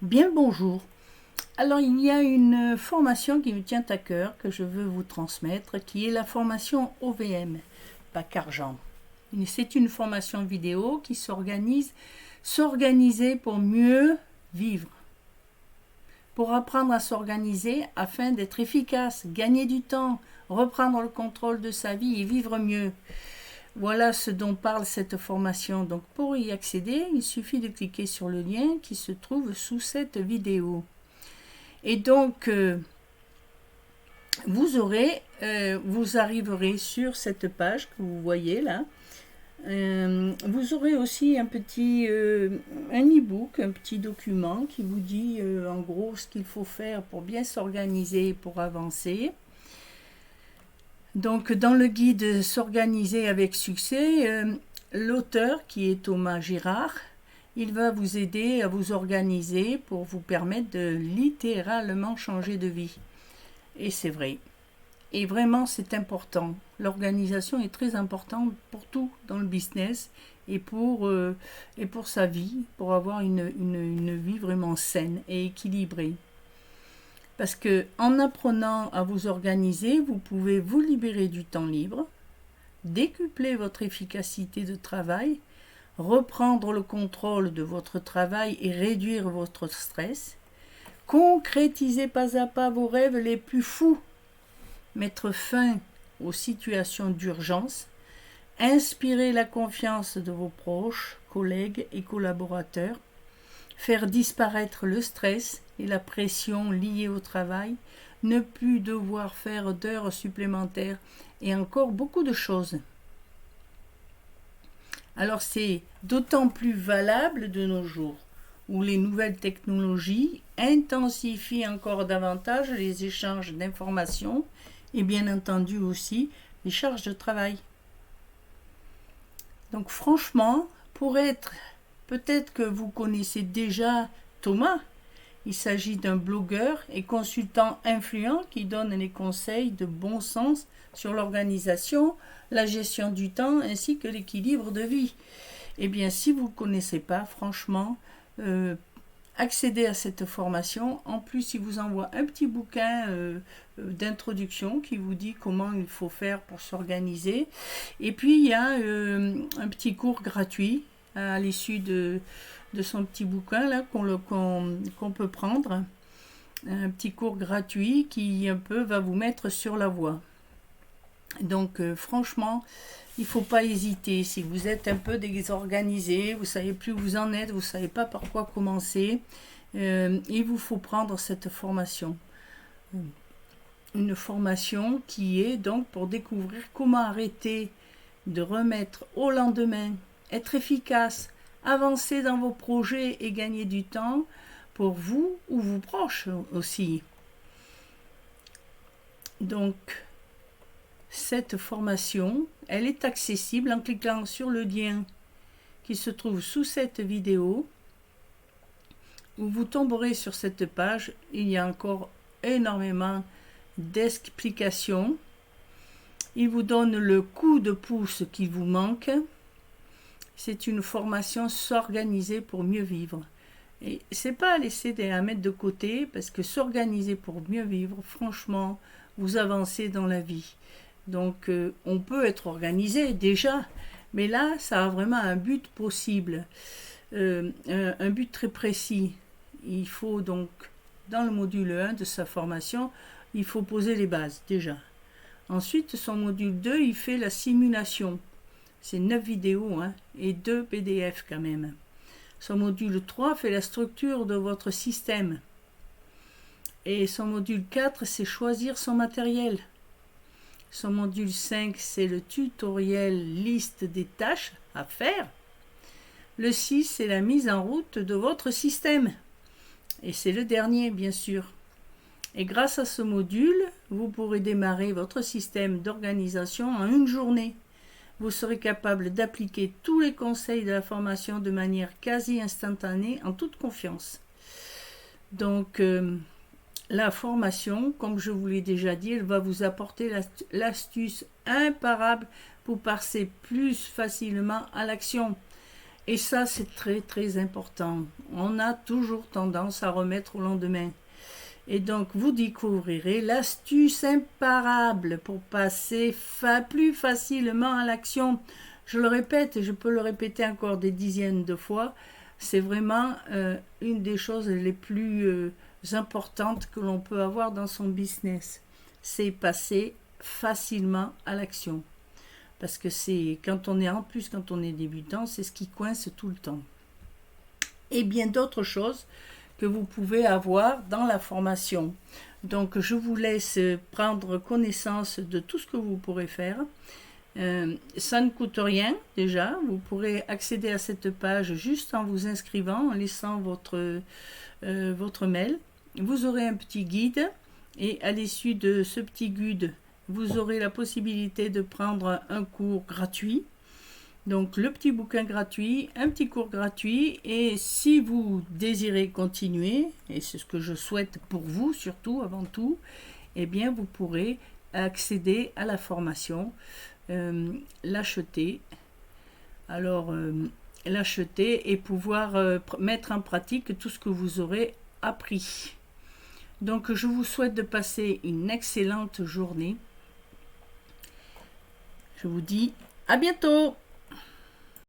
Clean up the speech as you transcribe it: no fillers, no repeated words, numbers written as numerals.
Bien le bonjour. Alors il y a une formation qui me tient à cœur que je veux vous transmettre qui est la formation OVM, Bac Argent. C'est une formation vidéo qui s'organiser pour mieux vivre, pour apprendre à s'organiser afin d'être efficace, gagner du temps, reprendre le contrôle de sa vie et vivre mieux. Voilà ce dont parle cette formation. Donc pour y accéder, il suffit de cliquer sur le lien qui se trouve sous cette vidéo. Et donc vous arriverez sur cette page que vous voyez là. Vous aurez aussi un e-book, un petit document qui vous dit en gros ce qu'il faut faire pour bien s'organiser, pour avancer. Donc dans le guide S'organiser avec succès, l'auteur qui est Thomas Girard, il va vous aider à vous organiser pour vous permettre de littéralement changer de vie. Et c'est vrai. Et vraiment c'est important. L'organisation est très importante pour tout dans le business et pour sa vie, pour avoir une vie vraiment saine et équilibrée. Parce que en apprenant à vous organiser, vous pouvez vous libérer du temps libre, décupler votre efficacité de travail, reprendre le contrôle de votre travail et réduire votre stress, concrétiser pas à pas vos rêves les plus fous, mettre fin aux situations d'urgence, inspirer la confiance de vos proches, collègues et collaborateurs, faire disparaître le stress et la pression liée au travail, ne plus devoir faire d'heures supplémentaires et encore beaucoup de choses. Alors c'est d'autant plus valable de nos jours, où les nouvelles technologies intensifient encore davantage les échanges d'informations et bien entendu aussi les charges de travail. Donc franchement, peut-être que vous connaissez déjà Thomas. Il s'agit d'un blogueur et consultant influent qui donne les conseils de bon sens sur l'organisation, la gestion du temps ainsi que l'équilibre de vie. Eh bien, si vous ne connaissez pas, franchement, accédez à cette formation. En plus, il vous envoie un petit bouquin d'introduction qui vous dit comment il faut faire pour s'organiser. Et puis, il y a un petit cours gratuit à l'issue de son petit bouquin là qu'on peut prendre, un petit cours gratuit qui un peu va vous mettre sur la voie. Donc franchement, il ne faut pas hésiter. Si vous êtes un peu désorganisé, vous ne savez plus où vous en êtes, vous ne savez pas par quoi commencer, il vous faut prendre cette formation. Une formation qui est donc pour découvrir comment arrêter de remettre au lendemain, être efficace, avancer dans vos projets et gagner du temps pour vous ou vos proches aussi. Donc, cette formation, elle est accessible en cliquant sur le lien qui se trouve sous cette vidéo, où vous tomberez sur cette page. Il y a encore énormément d'explications. Il vous donne le coup de pouce qui vous manque. C'est une formation s'organiser pour mieux vivre. Et c'est pas à laisser à mettre de côté, parce que s'organiser pour mieux vivre, franchement, vous avancez dans la vie. Donc on peut être organisé déjà, mais là ça a vraiment un but possible, un but très précis. Il faut donc, dans le module 1 de sa formation, il faut poser les bases déjà. Ensuite, son module 2, il fait la simulation. C'est 9 vidéos et 2 PDF quand même. Son module 3 fait la structure de votre système. Et son module 4, c'est choisir son matériel. Son module 5, c'est le tutoriel liste des tâches à faire. Le 6, c'est la mise en route de votre système. Et c'est le dernier, bien sûr. Et grâce à ce module, vous pourrez démarrer votre système d'organisation en une journée. Vous serez capable d'appliquer tous les conseils de la formation de manière quasi instantanée, en toute confiance. Donc, la formation, comme je vous l'ai déjà dit, elle va vous apporter l'astuce imparable pour passer plus facilement à l'action. Et ça, c'est très très important. On a toujours tendance à remettre au lendemain. Et donc, vous découvrirez l'astuce imparable pour passer plus facilement à l'action. Je le répète, et je peux le répéter encore des dizaines de fois, c'est vraiment une des choses les plus importantes que l'on peut avoir dans son business. C'est passer facilement à l'action. Parce que c'est quand on est débutant, c'est ce qui coince tout le temps. Et bien d'autres choses que vous pouvez avoir dans la formation. Donc je vous laisse prendre connaissance de tout ce que vous pourrez faire. Ça ne coûte rien déjà, vous pourrez accéder à cette page juste en vous inscrivant, en laissant votre mail. Vous aurez un petit guide et à l'issue de ce petit guide, vous aurez la possibilité de prendre un cours gratuit. Donc le petit bouquin gratuit, un petit cours gratuit, et si vous désirez continuer, et c'est ce que je souhaite pour vous surtout avant tout, eh bien vous pourrez accéder à la formation, l'acheter. Alors l'acheter et pouvoir mettre en pratique tout ce que vous aurez appris. Donc je vous souhaite de passer une excellente journée. Je vous dis à bientôt.